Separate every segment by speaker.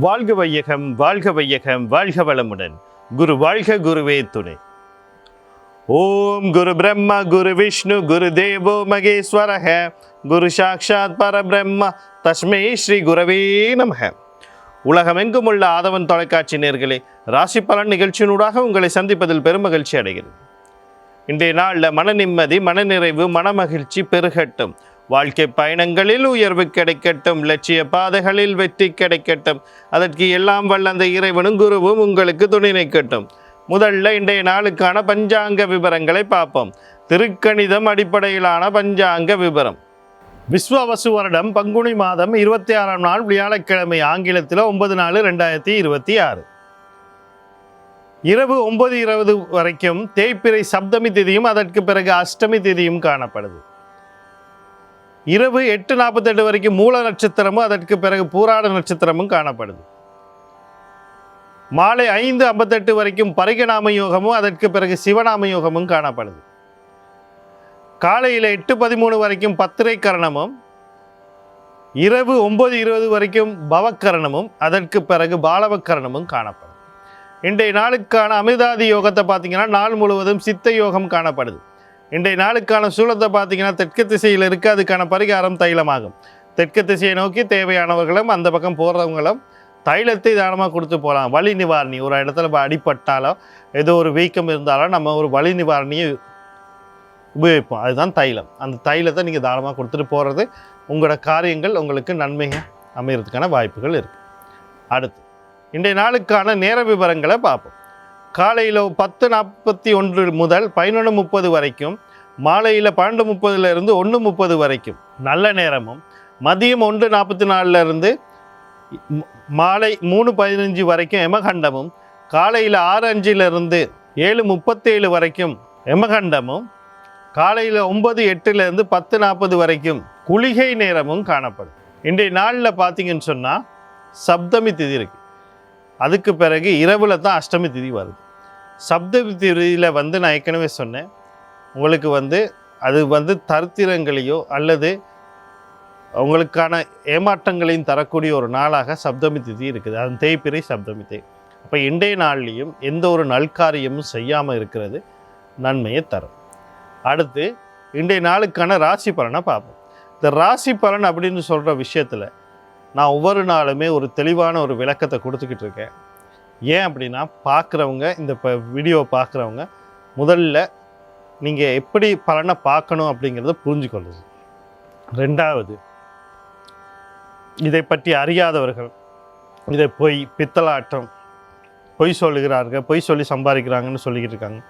Speaker 1: வாழ்க வையகம், வாழ்க வையகம், வாழ்க வளமுடன். குரு வாழ்க, குருவே துணை. ஓம் குரு பிரம்மா குரு விஷ்ணு குரு தேவோ மகேஸ்வரஹ குரு சாக்ஷாத் பரபிரம்மா தஸ்மை ஸ்ரீ குரவே நமக. உலகமெங்கும் உள்ள ஆதவன் தொலைக்காட்சி நேயர்களே, ராசி பலன் நிகழ்ச்சியினூடாக உங்களை சந்திப்பதில் பெருமகிழ்ச்சி அடைகிறது. இன்றைய நாளில் மன நிம்மதி, மனநிறைவு, மனமகிழ்ச்சி பெருகட்டும். வாழ்க்கை பயணங்களில் உயர்வு கிடைக்கட்டும். லட்சிய பாதைகளில் வெற்றி கிடைக்கட்டும். அதற்கு எல்லாம் வல்ல அந்த இறைவனும் குருவும் உங்களுக்கு துணை நிற்கட்டும். முதல்ல இன்றைய நாளுக்கான பஞ்சாங்க விவரங்களை பார்ப்போம். திருக்கணிதம் அடிப்படையிலான பஞ்சாங்க விவரம். விஸ்வாவசு வருடம் பங்குனி மாதம் 26ஆம் நாள் வியாழக்கிழமை, ஆங்கிலத்தில் 9/4/2026 இரவு 9:20 வரைக்கும் தேய்பிறை சப்தமி திதியும் அதற்கு பிறகு அஷ்டமி திதியும் காணப்படுது. இரவு 8:48 வரைக்கும் மூல நட்சத்திரமும் அதற்கு பிறகு பூராட நட்சத்திரமும் காணப்படுது. மாலை 5:58 வரைக்கும் பரிகநாம யோகமும் அதற்கு பிறகு சிவநாம யோகமும் காணப்படுது. காலையில் 8:13 வரைக்கும் பத்திரை கரணமும், இரவு 9:20 வரைக்கும் பவக்கரணமும் அதற்கு பிறகு பாலவக்கரணமும் காணப்படும். இன்றைய நாளுக்கான அமிர்தாதி யோகத்தை பார்த்தீங்கன்னா நாள் முழுவதும் சித்த யோகம் காணப்படுது. இன்றைய நாளுக்கான சூழத்தை பார்த்தீங்கன்னா தெற்கு திசையில் இருக்குது. அதுக்கான பரிகாரம் தைலமாகும். தெற்கு திசையை நோக்கி தேவையானவர்களும் அந்த பக்கம் போடுறவங்களும் தைலத்தை தானமாக கொடுத்து போகலாம். வலி நிவாரணி, ஒரு இடத்துல அடிப்பட்டாலோ ஏதோ ஒரு வீக்கம் இருந்தாலும் நம்ம ஒரு வலி நிவாரணியை உபயோகிப்போம். அதுதான் தைலம். அந்த தைலத்தை நீங்கள் தானமாக கொடுத்துட்டு போகிறது உங்களோட காரியங்கள் உங்களுக்கு நன்மையாக அமைகிறதுக்கான வாய்ப்புகள் இருக்குது. அடுத்து இன்றைய நாளுக்கான நேர விவரங்களை பார்ப்போம். காலையில் 10:41 முதல் 11:30 வரைக்கும், மாலையில் 12:30 1:30 வரைக்கும் நல்ல நேரமும், மதியம் 1:44 மாலை 3:15 வரைக்கும் எமகண்டமும், காலையில் 6:05 7:37 வரைக்கும் எமகண்டமும், காலையில் 9:08 10:40 வரைக்கும் குளிகை நேரமும் காணப்படும். இன்றைய நாளில் பார்த்தீங்கன்னு சொன்னால் சப்தமி திதி இருக்குது. அதுக்கு பிறகு இரவில் தான் அஷ்டமி திதி வருது. சப்தமி திதியில் நான் ஏற்கனவே சொன்னேன், உங்களுக்கு அது தரித்திரங்களையோ அல்லது உங்களுக்கான ஏமாற்றங்களையும் தரக்கூடிய ஒரு நாளாக சப்தமி திதி இருக்குது. அது தேய்பிறை சப்தமி தேய். அப்போ இன்றைய நாள்லேயும் எந்த ஒரு நல்காரியமும் செய்யாமல் இருக்கிறது நன்மையை தரும். அடுத்து இன்றைய நாளுக்கான ராசி பலனை பார்ப்போம். இந்த ராசி பலன் அப்படின்னு சொல்கிற விஷயத்தில் நான் ஒவ்வொரு நாளுமே ஒரு தெளிவான ஒரு விளக்கத்தை கொடுத்துக்கிட்டு இருக்கேன். ஏன் அப்படின்னா, பார்க்குறவங்க, இந்த வீடியோவை பார்க்குறவங்க முதல்ல நீங்கள் எப்படி பலனை பார்க்கணும் அப்படிங்கிறத புரிஞ்சுக்கொள்ளுது. ரெண்டாவது, இதை பற்றி அறியாதவர்கள் இதை பித்தலாட்டம், பொய் சொல்லுகிறார்கள், பொய் சொல்லி சம்பாதிக்கிறாங்கன்னு சொல்லிக்கிட்டு இருக்காங்க.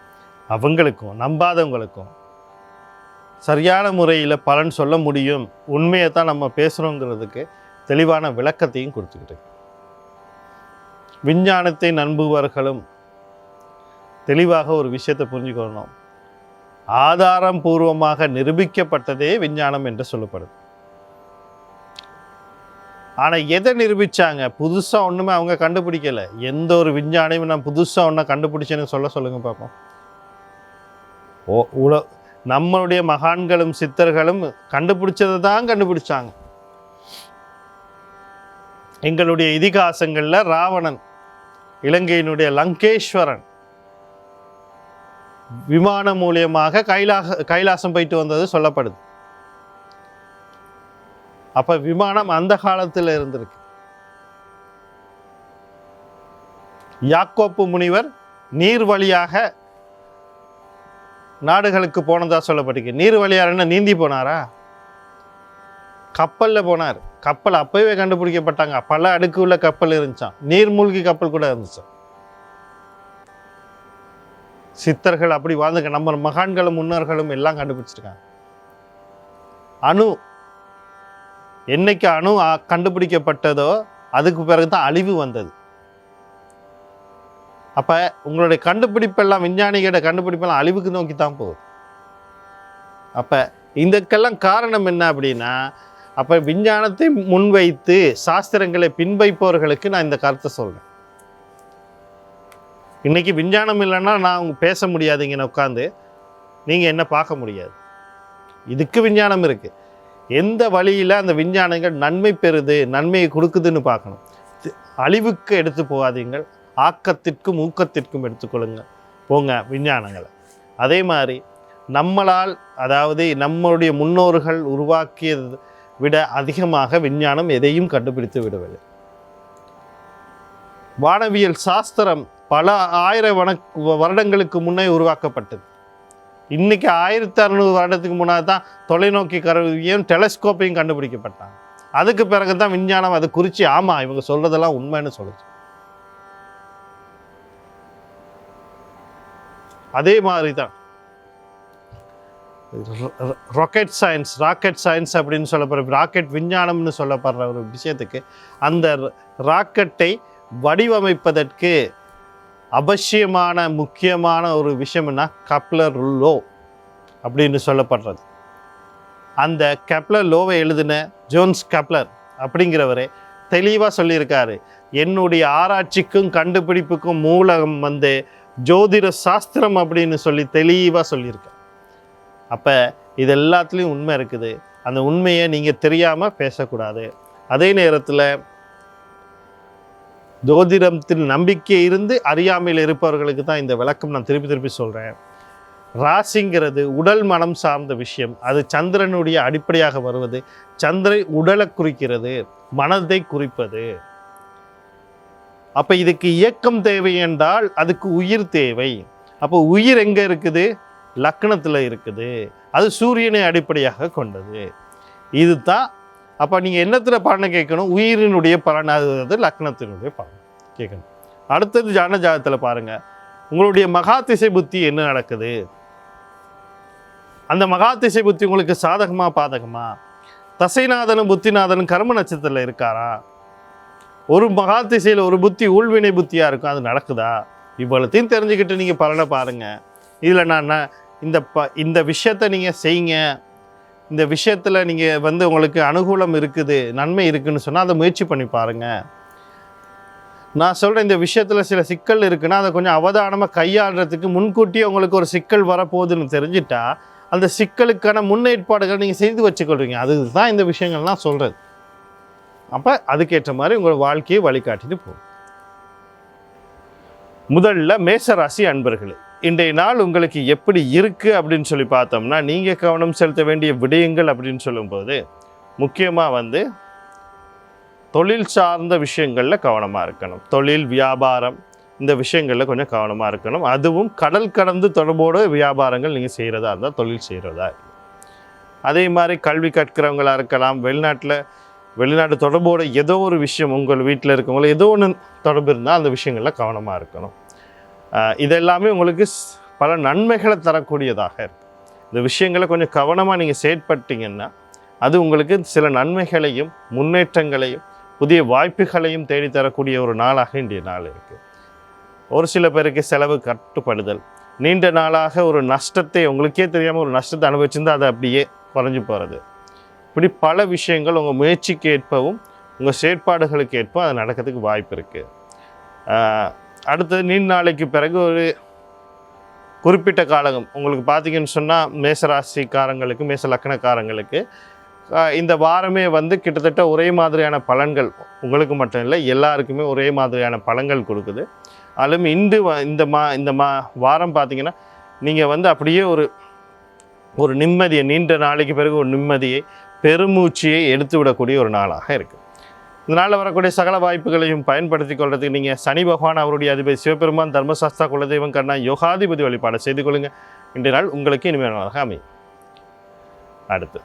Speaker 1: அவங்களுக்கும் நம்பாதவங்களுக்கும் சரியான முறையில் பலன் சொல்ல முடியும், உண்மையை தான் நம்ம பேசுகிறோங்கிறதுக்கு தெளிவான விளக்கத்தையும் கொடுத்துக்கிட்டு, விஞ்ஞானத்தை நம்புபவர்களும் தெளிவாக ஒரு விஷயத்தை புரிஞ்சுக்கணும். ஆதாரம் பூர்வமாக நிரூபிக்கப்பட்டதே விஞ்ஞானம் என்று சொல்லப்படுது. ஆனால் எதை நிரூபித்தாங்க? புதுசாக ஒன்றுமே அவங்க கண்டுபிடிக்கலை. எந்த ஒரு விஞ்ஞானியும் நான் புதுசாக ஒன்றை கண்டுபிடிச்சேன்னு சொல்லுங்கள் பார்ப்போம். நம்மளுடைய மகான்களும் சித்தர்களும் கண்டுபிடிச்சதை தான் கண்டுபிடிச்சாங்க. எங்களுடைய இதிகாசங்களில் ராவணன், இலங்கையினுடைய லங்கேஸ்வரன் விமானம் மூலியமாக கைலாசம் போயிட்டு வந்தது சொல்லப்படுது. அப்போ விமானம் அந்த காலத்தில் இருந்திருக்கு. யாக்கோப்பு முனிவர் நீர் வழியாக நாடுகளுக்கு போனதா சொல்லப்பட்டிருக்கு. நீர் வழியாக நீந்தி போனாரா? கப்பலில் போனார். கப்பல் அப்போவே கண்டுபிடிக்கப்பட்டாங்க. பல அடுக்கு உள்ள கப்பல் இருந்துச்சான். நீர்மூழ்கி கப்பல் கூட இருந்துச்சான். சித்தர்கள் அப்படி வாழ்ந்துக்க, நம்ம மகான்களும் முன்னோர்களும் எல்லாம் கண்டுபிடிச்சிருக்காங்க. என்னைக்கு அணு கண்டுபிடிக்கப்பட்டதோ அதுக்கு பிறகு தான் அழிவு வந்தது. அப்போ உங்களுடைய கண்டுபிடிப்பெல்லாம், விஞ்ஞானிகளோட கண்டுபிடிப்பெல்லாம் அழிவுக்கு நோக்கி தான் போகுது. அப்போ இதுக்கெல்லாம் காரணம் என்ன அப்படின்னா, அப்போ விஞ்ஞானத்தை முன்வைத்து சாஸ்திரங்களை பின்பற்றுபவர்களுக்கு நான் இந்த கருத்தை சொல்கிறேன். இன்றைக்கி விஞ்ஞானம் இல்லைன்னா நான் பேச முடியாதுங்கன்னு உட்காந்து நீங்கள் என்ன பார்க்க முடியாது. இதுக்கு விஞ்ஞானம் இருக்குது. எந்த வழியில் அந்த விஞ்ஞானங்கள் நன்மை பெறுது, நன்மையை கொடுக்குதுன்னு பார்க்கணும். அழிவுக்கு எடுத்து போகாதீங்கள், ஆக்கத்திற்கும் ஊக்கத்திற்கும் எடுத்துக்கொள்ளுங்க போங்க விஞ்ஞானங்களை. அதே மாதிரி நம்மளால், அதாவது நம்மளுடைய முன்னோர்கள் உருவாக்கியது விட அதிகமாக விஞ்ஞானம் எதையும் கண்டுபிடித்து விடவில்லை. வானவியல் சாஸ்திரம் பல வருடங்களுக்கு முன்னே உருவாக்கப்பட்டது. இன்றைக்கி 1600 வருடத்துக்கு முன்னாடி தான் தொலைநோக்கி கருவியும் டெலஸ்கோப்பையும் கண்டுபிடிக்கப்பட்டாங்க. அதுக்கு பிறகு தான் விஞ்ஞானம் அதை குறித்து ஆமாம் இவங்க சொல்கிறதெல்லாம் உண்மைன்னு சொல்லுச்சு. அதே மாதிரி தான் ராக்கெட் சயின்ஸ் அப்படின்னு சொல்லப்படுற ராக்கெட் விஞ்ஞானம்னு சொல்லப்படுற ஒரு விஷயத்துக்கு, அந்த ராக்கெட்டை வடிவமைப்பதற்கு அவசியமான முக்கியமான ஒரு விஷயம்னா கெப்லர் லோ அப்படின்னு சொல்லப்படுறது. அந்த கெப்லர் லோவை எழுதின ஜோன்ஸ் கெப்லர் அப்படிங்கிறவரே தெளிவாக சொல்லியிருக்காரு, என்னுடைய ஆராய்ச்சிக்கும் கண்டுபிடிப்புக்கும் மூலம் வந்து ஜோதிட சாஸ்திரம் அப்படின்னு சொல்லி தெளிவாக சொல்லியிருக்கார். அப்போ இது எல்லாத்துலேயும் உண்மை இருக்குது. அந்த உண்மையை நீங்கள் தெரியாமல் பேசக்கூடாது. அதே நேரத்தில் ஜோதிடத்தில் நம்பிக்கை இருந்து அறியாமையில் இருப்பவர்களுக்கு தான் இந்த விளக்கம் நான் திருப்பி சொல்கிறேன். ராசிங்கிறது உடல் மனம் சார்ந்த விஷயம். அது சந்திரனுடைய அடிப்படையாக வருவது. சந்திரன் உடலை குறிக்கிறது, மனதை குறிப்பது. அப்போ இதுக்கு இயக்கம் தேவை என்றால் அதுக்கு உயிர் தேவை. அப்போ உயிர் எங்கே இருக்குது? லக்னத்தில் இருக்குது. அது சூரியனை அடிப்படையாக கொண்டது. இது தான். அப்போ நீங்கள் என்னத்தில் பலனை கேட்கணும்? உயிரினுடைய பலன், அது லக்னத்தினுடைய பலன் கேட்கணும். அடுத்தது ஜாதகத்தில் பாருங்கள், உங்களுடைய மகாதிசை புத்தி என்ன நடக்குது? அந்த மகாதிசை புத்தி உங்களுக்கு சாதகமா பாதகமா? தசைநாதனும் புத்திநாதனும் கர்ம நட்சத்திரத்தில் இருக்காரா? ஒரு மகாதிசையில் ஒரு புத்தி ஊழ்வினை புத்தியாக இருக்கும், அது நடக்குதா? இவ்வளத்தையும் தெரிஞ்சுக்கிட்டு நீங்கள் பலனை பாருங்கள். இதில் நான் இந்த விஷயத்தை நீங்கள் செய்யுங்க, இந்த விஷயத்தில் நீங்கள் வந்து உங்களுக்கு அனுகூலம் இருக்குது, நன்மை இருக்குதுன்னு சொன்னால் அதை முயற்சி பண்ணி பாருங்கள். நான் சொல்கிறேன், இந்த விஷயத்தில் சில சிக்கல் இருக்குன்னா அதை கொஞ்சம் அவதானமாக கையாளுறதுக்கு முன்கூட்டியே உங்களுக்கு ஒரு சிக்கல் வரப்போகுதுன்னு தெரிஞ்சிட்டா அந்த சிக்கலுக்கான முன்னேற்பாடுகள் நீங்கள் செய்து வச்சுக்கொள்வீங்க. அதுதான் இந்த விஷயங்கள்லாம் சொல்கிறது. அப்போ அதுக்கேற்ற மாதிரி உங்கள் வாழ்க்கையை வழிகாட்டிட்டு போகும். முதல்ல மேசராசி அன்பர்களே, இன்றைய நாள் உங்களுக்கு எப்படி இருக்குது அப்படின்னு சொல்லி பார்த்தோம்னா, நீங்கள் கவனம் செலுத்த வேண்டிய விடயங்கள் அப்படின்னு சொல்லும்போது முக்கியமாக வந்து தொழில் சார்ந்த விஷயங்களில் கவனமாக இருக்கணும். தொழில் வியாபாரம் இந்த விஷயங்களில் கொஞ்சம் கவனமாக இருக்கணும். அதுவும் கடல் கடந்து தொடர்போடு வியாபாரங்கள் நீங்கள் செய்கிறதா இருந்தால், தொழில் செய்கிறதா இருக்குது. அதே மாதிரி கல்வி கற்கிறவங்களாக இருக்கலாம், வெளிநாட்டு தொடர்போடு ஏதோ ஒரு விஷயம் உங்கள் வீட்டில் இருக்கவங்கள ஏதோ ஒன்று தொடர்பு இருந்தால் அந்த விஷயங்களில் கவனமாக இருக்கணும். இதெல்லாமே உங்களுக்கு பல நன்மைகளை தரக்கூடியதாக இருக்குது. இந்த விஷயங்களை கொஞ்சம் கவனமாக நீங்கள் செயற்பட்டீங்கன்னா அது உங்களுக்கு சில நன்மைகளையும் முன்னேற்றங்களையும் புதிய வாய்ப்புகளையும் தேடித்தரக்கூடிய ஒரு நாளாக இன்றைய நாள் இருக்குது. ஒரு சில பேருக்கு செலவு கட்டுப்படுதல், நீண்ட நாளாக ஒரு நஷ்டத்தை உங்களுக்கே தெரியாமல் ஒரு நஷ்டத்தை அனுபவிச்சிருந்தால் அது அப்படியே குறைஞ்சி போகிறது. இப்படி பல விஷயங்கள் உங்கள் முயற்சிக்கு ஏற்பவும் உங்கள் செயற்பாடுகளுக்கு ஏற்ப அது நடக்கிறதுக்கு வாய்ப்பு இருக்குது. அடுத்தது நீண்ட நாளைக்கு பிறகு ஒரு குறிப்பிட்ட காலம் உங்களுக்கு பார்த்திங்கன்னு சொன்னால் மேசராசிக்காரங்களுக்கு, மேச லக்கணக்காரங்களுக்கு இந்த வாரமே வந்து கிட்டத்தட்ட ஒரே மாதிரியான பலன்கள், உங்களுக்கு மட்டும் இல்லை எல்லாருக்குமே ஒரே மாதிரியான பலன்கள் கொடுக்குது. அதிலும் இந்த வாரம் பார்த்திங்கன்னா நீங்கள் வந்து அப்படியே ஒரு நிம்மதியை, நீண்ட நாளைக்கு பிறகு ஒரு நிம்மதியை, பெருமூச்சியை எடுத்து விடக்கூடிய ஒரு நாளாக இருக்குது. இதனால் வரக்கூடிய சகல வாய்ப்புகளையும் பயன்படுத்தி கொள்றதுக்கு நீங்கள் சனி பகவான், அவருடைய அதிபதி சிவபெருமான், தர்மசாஸ்தா, குலதெய்வம், கண்ணா, யோகாதிபதி வழிபாடு செய்து கொள்ளுங்கள். இன்றைய நாள் உங்களுக்கு இனிமையானதாக அமையும். அடுத்து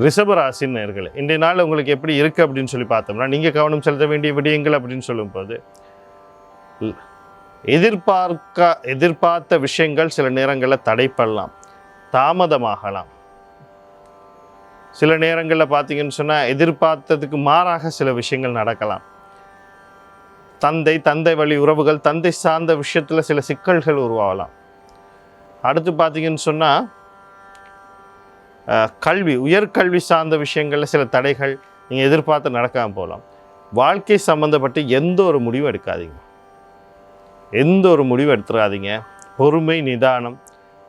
Speaker 1: ரிஷபராசி நேயர்களே, இன்றைய நாள் உங்களுக்கு எப்படி இருக்குது அப்படின்னு சொல்லி பார்த்தோம்னா, நீங்கள் கவனம் செலுத்த வேண்டிய விடயங்கள் அப்படின்னு சொல்லும்போது, எதிர்பார்த்த விஷயங்கள் சில நேரங்களில் தடைப்படலாம், தாமதமாகலாம். சில நேரங்களில் பார்த்தீங்கன்னு சொன்னால் எதிர்பார்த்ததுக்கு மாறாக சில விஷயங்கள் நடக்கலாம். தந்தை வழி உறவுகள், தந்தை சார்ந்த விஷயத்தில் சில சிக்கல்கள் உருவாகலாம். அடுத்து பார்த்தீங்கன்னு சொன்னால் கல்வி, உயர்கல்வி சார்ந்த விஷயங்களில் சில தடைகள் நீங்கள் எதிர்பார்த்து நடக்காமல் போகலாம். வாழ்க்கை சம்மந்தப்பட்டு எந்த ஒரு முடிவும் எடுக்காதீங்க, எந்த ஒரு முடிவும் எடுத்துடாதீங்க. பொறுமை, நிதானம்.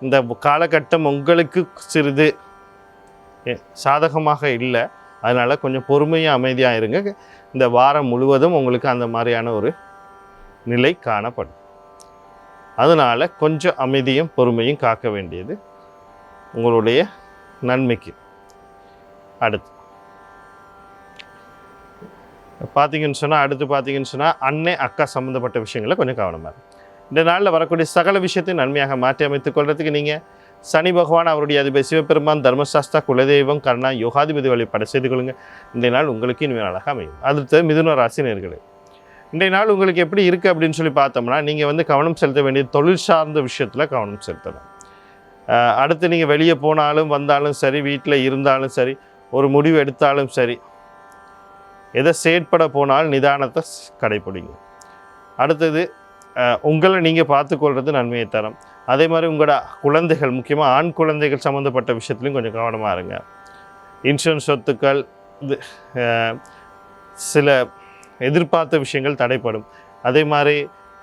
Speaker 1: இந்த காலகட்டம் உங்களுக்கு சிறிது சாதகமாக இல்லை, அதனால் கொஞ்சம் பொறுமையாக அமைதியாக இருங்க. இந்த வாரம் முழுவதும் உங்களுக்கு அந்த மாதிரியான ஒரு நிலை காணப்படும். அதனால் கொஞ்சம் அமைதியும் பொறுமையும் காக்க வேண்டியது உங்களுடைய நன்மைக்கு. அடுத்து பார்த்தீங்கன்னு சொன்னால் அண்ணன் அக்கா சம்மந்தப்பட்ட விஷயங்களை கொஞ்சம் கவனமாக இருக்கும். இந்த நாளில் வரக்கூடிய சகல விஷயத்தையும் நன்மையாக மாற்றி அமைத்துக் கொள்றதுக்கு நீங்கள் சனி பகவான் அவருடைய அதிபதி சிவபெருமான் தர்மசாஸ்தா குலதெய்வம் கர்ணா யோகாதிபதி வழிபாடு செய்து கொள்ளுங்கள். இன்றைய நாள் உங்களுக்கு இனிமே அழகாக அமையும். அடுத்து மிதுன ராசி நேயர்களே, இன்றைய நாள் உங்களுக்கு எப்படி இருக்குது அப்படின்னு சொல்லி பார்த்தோம்னா, நீங்கள் கவனம் செலுத்த வேண்டிய தொழில் சார்ந்த விஷயத்தில் கவனம் செலுத்தணும். அடுத்து நீங்கள் வெளியே போனாலும் வந்தாலும் சரி, வீட்டில் இருந்தாலும் சரி, ஒரு முடிவு எடுத்தாலும் சரி, எதை செயற்பட போனால் நிதானத்தை கடைப்பிடிங்க. அடுத்தது உங்களை நீங்கள் பார்த்துக்கொள்வது நன்மையை தரும். அதே மாதிரி உங்களோட குழந்தைகள், முக்கியமாக ஆண் குழந்தைகள் சம்மந்தப்பட்ட விஷயத்துலையும் கொஞ்சம் கவனமாக இருங்க. இன்சூரன்ஸ் சொத்துக்கள், இது சில எதிர்பார்த்த விஷயங்கள் தடைப்படும். அதே மாதிரி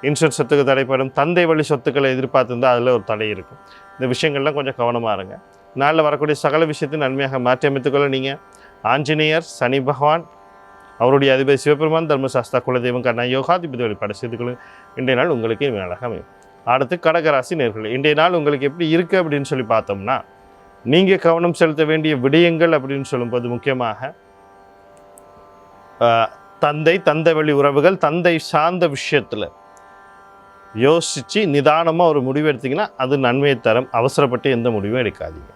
Speaker 1: இன்சூரன்ஸ் சொத்துக்கு தடைப்படும். தந்தை வழி சொத்துக்களை எதிர்பார்த்துருந்தால் அதில் ஒரு தடை இருக்கும். இந்த விஷயங்கள்லாம் கொஞ்சம் கவனமாக இருங்க. நாளில் வரக்கூடிய சகல விஷயத்தையும் நன்மையாக மாற்றி அமைத்துக்கொள்ள நீங்கள் ஆஞ்சநேயர், சனி பகவான் அவருடைய அதிபதி சிவபெருமான் தர்மசாஸ்தா குலதெய்வம் கர்ணா யோகாதிபதி வழிபாடு செய்து கொள்ளுங்கள். இன்றைய நாள் உங்களுக்கு இனிமே அழகாக அமையும். அடுத்து கடகராசி நேயர்களே, இன்றைய நாள் உங்களுக்கு எப்படி இருக்குது அப்படின்னு சொல்லி பார்த்தோம்னா, நீங்கள் கவனம் செலுத்த வேண்டிய விடயங்கள் அப்படின்னு சொல்லும்போது முக்கியமாக தந்தை வழி உறவுகள், தந்தை சார்ந்த விஷயத்தில் யோசித்து நிதானமாக ஒரு முடிவு எடுத்திங்கன்னா அது நன்மையை தரும். அவசரப்பட்டு எந்த முடிவும் எடுக்காதீங்க.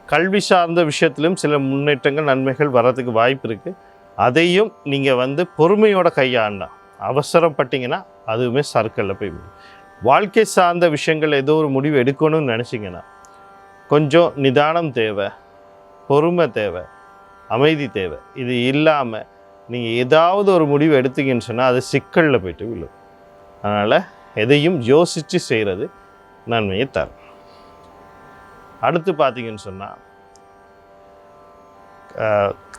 Speaker 1: கல்வி சார்ந்த விஷயத்திலும் சில முன்னேற்றங்கள், நன்மைகள் வர்றதுக்கு வாய்ப்பு இருக்குது. அதையும் நீங்கள் பொறுமையோட கையாண்டா, அவசரப்பட்டீங்கன்னா அதுவுமே சர்க்கிளில் போய் முடியும். வாழ்க்கை சார்ந்த விஷயங்கள் ஏதோ ஒரு முடிவு எடுக்கணும்னு நினச்சிங்கன்னா கொஞ்சம் நிதானம் தேவை, பொறுமை தேவை, அமைதி தேவை. இது இல்லாமல் நீங்கள் ஏதாவது ஒரு முடிவு எடுத்தீங்கன்னு சொன்னால் அது சிக்கலில் போய்ட்டு விழும். அதனால் எதையும் யோசித்து செய்கிறது நன்மையை தரும். அடுத்து பார்த்தீங்கன்னு சொன்னால்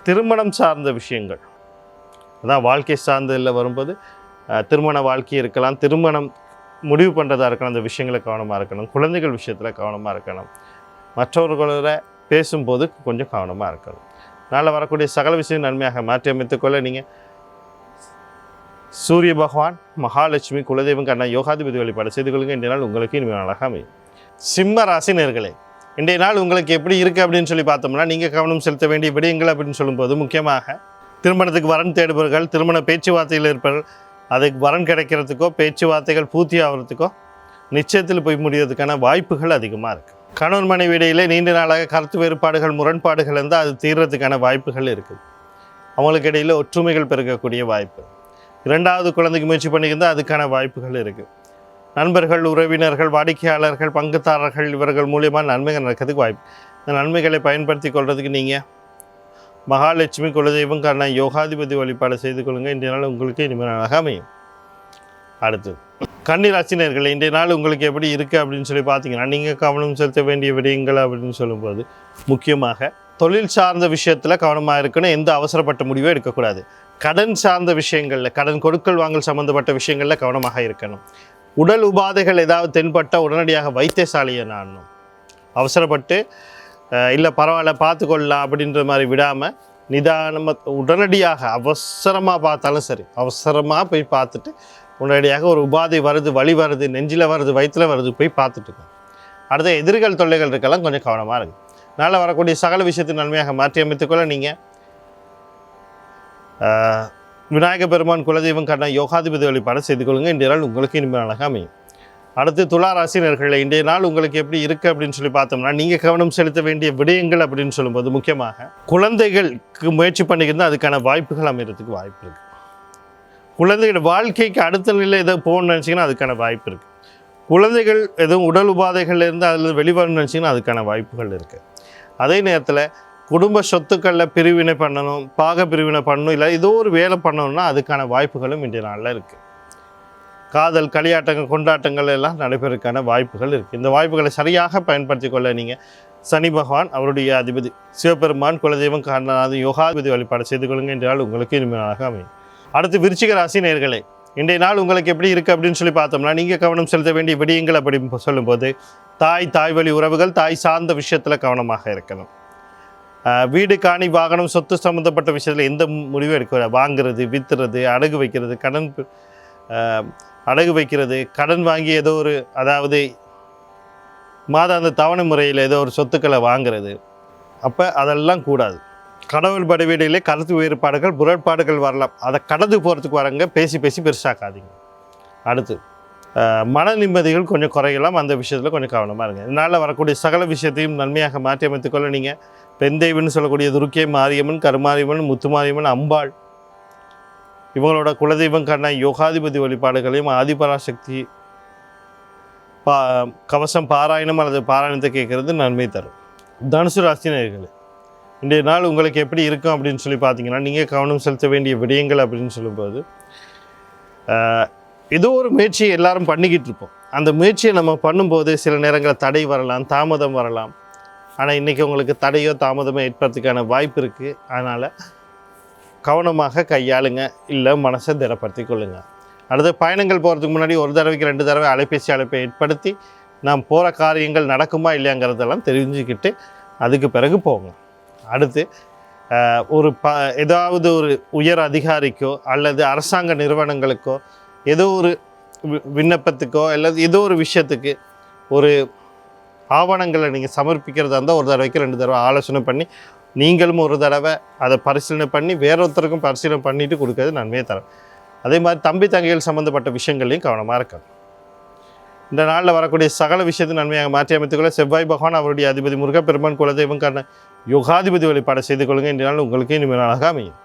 Speaker 1: திருமணம் சார்ந்த விஷயங்கள், அதான் வாழ்க்கை சார்ந்ததில் வரும்போது திருமண வாழ்க்கை இருக்கலாம், திருமணம் முடிவு பண்ணுறதா இருக்கலாம். அந்த விஷயங்களை கவனமாக இருக்கணும். குழந்தைகள் விஷயத்தில் கவனமாக இருக்கணும். மற்றவர்களோட பேசும்போது கொஞ்சம் கவனமாக இருக்கணும். நாளில் வரக்கூடிய சகல விஷயம் நன்மையாக மாற்றி அமைத்துக்கொள்ள நீங்கள் சூரிய பகவான், மகாலட்சுமி, குலதெய்வம் கர்ணா யோகாதிபதி வழிபாடு செய்து கொள்ளுங்கள். இன்றைய நாள் உங்களுக்கு இனிமே அழகாக அமையும். சிம்ம ராசி நேயர்களே, இன்றைய நாள் உங்களுக்கு எப்படி இருக்குது அப்படின்னு சொல்லி பார்த்தோம்னா, நீங்கள் கவனம் செலுத்த வேண்டிய விடயங்கள் அப்படின்னு சொல்லும்போது முக்கியமாக திருமணத்துக்கு வரன் தேடுபவர்கள், திருமண பேச்சுவார்த்தையில் இருப்பவர்கள், அதுக்கு வரன் கிடைக்கிறதுக்கோ பேச்சுவார்த்தைகள் பூர்த்தி ஆகிறதுக்கோ நிச்சயத்தில் போய் முடிவதற்கான வாய்ப்புகள் அதிகமாக இருக்குது. கணவன் மனைவி இடையிலே நீண்ட நாளாக கருத்து வேறுபாடுகள், முரண்பாடுகள் இருந்தால் அது தீர்றதுக்கான வாய்ப்புகள் இருக்குது. அவங்களுக்கு இடையில் ஒற்றுமைகள் பெருகக்கூடிய வாய்ப்பு. இரண்டாவது குழந்தைக்கு முயற்சி பண்ணியிருந்தால் அதுக்கான வாய்ப்புகள் இருக்குது. நண்பர்கள், உறவினர்கள், வாடிக்கையாளர்கள், பங்குதாரர்கள் இவர்கள் மூலியமாக நன்மைகள் நடக்கிறதுக்கு வாய்ப்பு. இந்த நன்மைகளை பயன்படுத்தி கொள்வதுக்கு நீங்கள் மகாலட்சுமி, குலதெய்வம் கர்ணா யோகாதிபதி வழிபாடு செய்து கொள்ளுங்கள். இன்றைய நாள் உங்களுக்கு இனிமேல் அழகாக அமையும். அடுத்தது கன்னிராசினர்களே, இன்றைய நாள் உங்களுக்கு எப்படி இருக்குது அப்படின்னு சொல்லி பார்த்தீங்கன்னா, நீங்கள் கவனம் செலுத்த வேண்டிய விடயங்கள் அப்படின்னு சொல்லும்போது முக்கியமாக தொழில் சார்ந்த விஷயத்தில் கவனமாக இருக்கணும். எந்த அவசரப்பட்ட முடிவும் எடுக்கக்கூடாது. கடன் சார்ந்த விஷயங்களில், கடன் கொடுக்கல் வாங்கல் சம்மந்தப்பட்ட விஷயங்களில் கவனமாக இருக்கணும். உடல் உபாதைகள் ஏதாவது தென்பட்டால் உடனடியாக வைத்தியசாலையை நாடணும். அவசரப்பட்டு இல்லை பரவாயில்ல பார்த்துக்கொள்ளலாம் அப்படின்ற மாதிரி விடாமல் நிதானமாக உடனடியாக அவசரமாக பார்த்தாலும் சரி, அவசரமாக போய் பார்த்துட்டு உடனடியாக ஒரு உபாதை வருது, வலி வருது, நெஞ்சில் வருது, வயிற்றில் வருது போய் பார்த்துட்டுங்க. அடுத்த எதிர்கள் தொல்லைகள் இருக்கலாம், கொஞ்சம் கவனமாக இருக்குது. நாளில் வரக்கூடிய சகல விஷயத்தை நன்மையாக மாற்றி அமைத்துக்கொள்ள நீங்கள் விநாயக பெருமான், குலதெய்வம் கர்ணா யோகாதிபதி வழிபாடு செய்து கொள்ளுங்கள். இன்றைய நாள் உங்களுக்கு இனிமேல் அழகாக அமையும். அடுத்து துளாராசினர்களே, இன்றைய நாள் உங்களுக்கு எப்படி இருக்குது அப்படின்னு சொல்லி பார்த்தோம்னா, நீங்கள் கவனம் செலுத்த வேண்டிய விடயங்கள் அப்படின்னு சொல்லும்போது முக்கியமாக குழந்தைகளுக்கு முயற்சி பண்ணிக்கிஇருந்தால் அதுக்கான வாய்ப்புகள் அமைகிறதுக்கு வாய்ப்பு இருக்குது. குழந்தைகளோட வாழ்க்கைக்கு அடுத்த நிலை எதோ போகணும்னு நினச்சிங்கன்னா அதுக்கான வாய்ப்பு இருக்குது. குழந்தைகள் எதுவும் உடல் உபாதைகள் இருந்து அதில் வெளிவரணும்னு நினச்சிங்கன்னா அதுக்கான வாய்ப்புகள் இருக்குது. அதே நேரத்தில் குடும்ப சொத்துக்களில் பிரிவினை பண்ணணும், பாக பிரிவினை பண்ணணும், இல்லை ஏதோ ஒரு வேலை பண்ணணும்னா அதுக்கான வாய்ப்புகளும் இன்றைய நாளில் இருக்குது. காதல், களியாட்டங்கள், கொண்டாட்டங்கள் எல்லாம் நடைபெறதுக்கான வாய்ப்புகள் இருக்குது. இந்த வாய்ப்புகளை சரியாக பயன்படுத்தி கொள்ள நீங்கள் சனி பகவான் அவருடைய அதிபதி சிவபெருமான், குலதெய்வம் கர்ணநாதன் யோகாதிபதி வழிபாடு செய்து கொள்ளுங்கள். இன்றைய நாள் உங்களுக்கு இனிமையாக அமையும். அடுத்து விருச்சிக ராசி நேயர்களே, இன்றைய நாள் உங்களுக்கு எப்படி இருக்குது அப்படின்னு சொல்லி பார்த்தோம்னா, நீங்கள் கவனம் செலுத்த வேண்டிய விடயங்கள் அப்படி சொல்லும்போது தாய் வழி உறவுகள், தாய் சார்ந்த விஷயத்தில் கவனமாக இருக்கணும். வீடு காணி வாகனம் சொத்து சம்மந்தப்பட்ட விஷயத்தில் எந்த முடிவும் எடுக்க வாங்குறது விற்றுறது அடகு வைக்கிறது அடகு வைக்கிறது கடன் வாங்கி ஏதோ ஒரு அதாவது மாதாந்த தவணை முறையில் ஏதோ ஒரு சொத்துக்களை வாங்கிறது அப்போ அதெல்லாம் கூடாது. கடவுள் படைவீடிலே கருத்து வேறுபாடுகள் முரண்பாடுகள் வரலாம், அதை கடந்து போகிறதுக்கு வரங்க பேசி பெருசாக்காதீங்க. அடுத்து மன நிம்மதிகள் கொஞ்சம் குறையலாம், அந்த விஷயத்தில் கொஞ்சம் கவனமாக இருங்க. இதனால் வரக்கூடிய சகல விஷயத்தையும் நன்மையாக மாற்றி அமைத்துக்கொள்ள நீங்கள் பெண் தெய்வம்னு சொல்லக்கூடிய துர்க்கை மாரியம்மன் கருமாரியம்மன் முத்துமாரியம்மன் அம்பாள் இவங்களோட குலதெய்வம் கண்ண யோகாதிபதி வழிபாடுகளையும் ஆதிபராசக்தி கவசம் பாராயணம் அல்லது பாராயணத்தை கேட்குறது நன்மை தரும். தனுசு ராசி நேயர்களே, இன்றைய நாள் உங்களுக்கு எப்படி இருக்கும் அப்படின்னு சொல்லி பார்த்தீங்கன்னா, நீங்கள் கவனம் செலுத்த வேண்டிய விடயங்கள் அப்படின்னு சொல்லும்போது ஏதோ ஒரு முயற்சியை எல்லாரும் பண்ணிக்கிட்டு இருப்போம். அந்த முயற்சியை நம்ம பண்ணும்போது சில நேரங்களில் தடை வரலாம், தாமதம் வரலாம். ஆனால் இன்றைக்கி உங்களுக்கு தடையோ தாமதமோ ஏற்படுறதுக்கான வாய்ப்பு இருக்குது. அதனால் கவனமாக கையாளுங்க, இல்லை மனசை திடப்படுத்தி கொள்ளுங்கள். அடுத்த பயணங்கள் போகிறதுக்கு முன்னாடி ஒரு தடவைக்கு 2 தடவை அலைபேசி அழைப்பை ஏற்படுத்தி நாம் போகிற காரியங்கள் நடக்குமா இல்லையாங்கிறதெல்லாம் தெரிஞ்சுக்கிட்டு அதுக்கு பிறகு போங்க. அடுத்து ஒரு ஏதாவது ஒரு உயர் அதிகாரிக்கோ அல்லது அரசாங்க நிறுவனங்களுக்கோ ஏதோ ஒரு விண்ணப்பத்துக்கோ அல்லது ஏதோ ஒரு விஷயத்துக்கு ஒரு ஆவணங்களை நீங்கள் சமர்ப்பிக்கிறதா இருந்தால் ஒரு தடவைக்கு 2 தடவை ஆலோசனை பண்ணி நீங்களும் ஒரு தடவை அதை பரிசீலனை பண்ணி வேறொருத்தருக்கும் பரிசீலனை பண்ணிவிட்டு கொடுக்கறது நன்மையை தரும். அதே மாதிரி தம்பி தங்கைகள் சம்மந்தப்பட்ட விஷயங்கள்லையும் கவனமாக இருக்காது. இந்த நாளில் வரக்கூடிய சகல விஷயத்தை நன்மையாக மாற்றி அமைத்துக்கொள்ள செவ்வாய் பகவான் அவருடைய அதிபதி முருகப்பெருமான் குலதெய்வம் காரண யோகாதிபதி வழிபாடு செய்து கொள்ளுங்க. இன்றைய நாள் உங்களுக்கு இனிமேல் நாளாக அமையும்.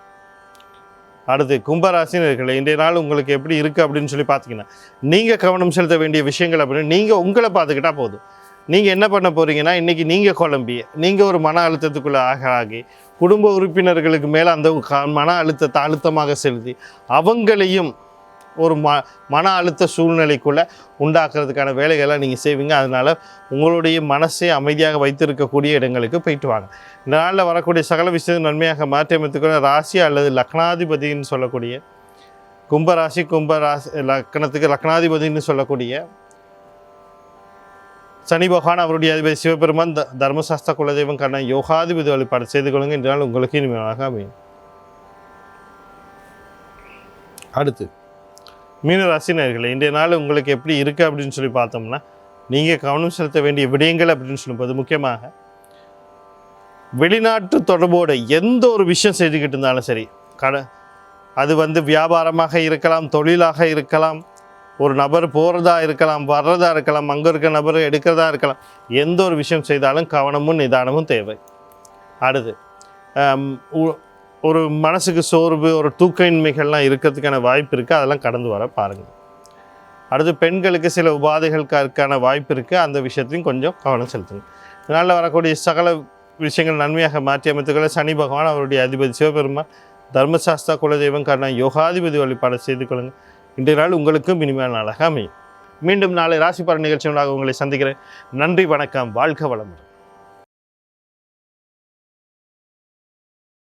Speaker 1: அடுத்து கும்பராசினர்களே, இன்றைய நாள் உங்களுக்கு எப்படி இருக்குது அப்படின்னு சொல்லி பார்த்தீங்கன்னா, நீங்கள் கவனம் செலுத்த வேண்டிய விஷயங்கள் அப்படின்னு நீங்கள் உங்களை பார்த்துக்கிட்டா போதும். நீங்கள் என்ன பண்ண போகிறீங்கன்னா, இன்றைக்கி நீங்கள் குழம்பி நீங்கள் ஒரு மன அழுத்தத்துக்குள்ளே ஆகி குடும்ப உறுப்பினர்களுக்கு மேலே அந்த மன அழுத்தத்தை அழுத்தமாக செலுத்தி அவங்களையும் ஒரு மன அழுத்த சூழ்நிலைக்குள்ளே உண்டாக்குறதுக்கான வேலைகளை நீங்கள் செய்வீங்க. அதனால் உங்களுடைய மனசை அமைதியாக வைத்திருக்கக்கூடிய இடங்களுக்கு போயிட்டு வாங்க. இந்த நாளில் வரக்கூடிய சகல விஷயத்தை நன்மையாக மாற்றி அமைத்துக்கிற ராசி அல்லது லக்னாதிபதினு சொல்லக்கூடிய கும்பராசி லக்னத்துக்கு லக்னாதிபதினு சொல்லக்கூடிய சனி பகவான் அவருடைய அதிபதி சிவபெருமான் தர்மசாஸ்திர குலதெய்வம் கண்ண யோகாதிபதி வழிபாடு செய்து கொள்ளுங்க. இன்றைய நாள் உங்களுக்கு இனிமையாக அமையும். அடுத்து மீனராசி நேயர்களே, இன்றைய நாள் உங்களுக்கு எப்படி இருக்குது அப்படின்னு சொல்லி பார்த்தோம்னா, நீங்கள் கவனம் செலுத்த வேண்டிய விடயங்கள் அப்படின்னு சொல்லும்போது முக்கியமாக வெளிநாட்டு தொடர்போடு எந்த ஒரு விஷயம் செய்துக்கிட்டு இருந்தாலும் சரி, அது வியாபாரமாக இருக்கலாம், தொழிலாக இருக்கலாம், ஒரு நபர் போகிறதா இருக்கலாம், வர்றதா இருக்கலாம், அங்கே இருக்க நபர் எடுக்கிறதா இருக்கலாம், எந்த ஒரு விஷயம் செய்தாலும் கவனமும் நிதானமும் தேவை. அடுத்து ஒரு மனசுக்கு சோர்வு ஒரு தூக்கமின்மைகள்லாம் இருக்கிறதுக்கான வாய்ப்பு இருக்குது, அதெல்லாம் கடந்து வர பாருங்கள். அடுத்து பெண்களுக்கு சில உபாதைகளுக்கான வாய்ப்பு இருக்குது, அந்த விஷயத்தையும் கொஞ்சம் கவனம் செலுத்துங்க. இதனால் வரக்கூடிய சகல விஷயங்கள் நன்மையாக மாற்றி அமைத்துக்களை சனி பகவான் அவருடைய அதிபதி சிவபெருமான் தர்மசாஸ்திரா குலதெய்வம் காரண யோகாதிபதி வழிபாடு செய்து கொள்ளுங்கள். இன்றைய நாள் உங்களுக்கும் இனிமையான நாளாக அமையும். மீண்டும் நாளை ராசி பலன் நிகழ்ச்சிகளாக உங்களை சந்திக்கிறேன். நன்றி, வணக்கம், வாழ்க வளமுடன்.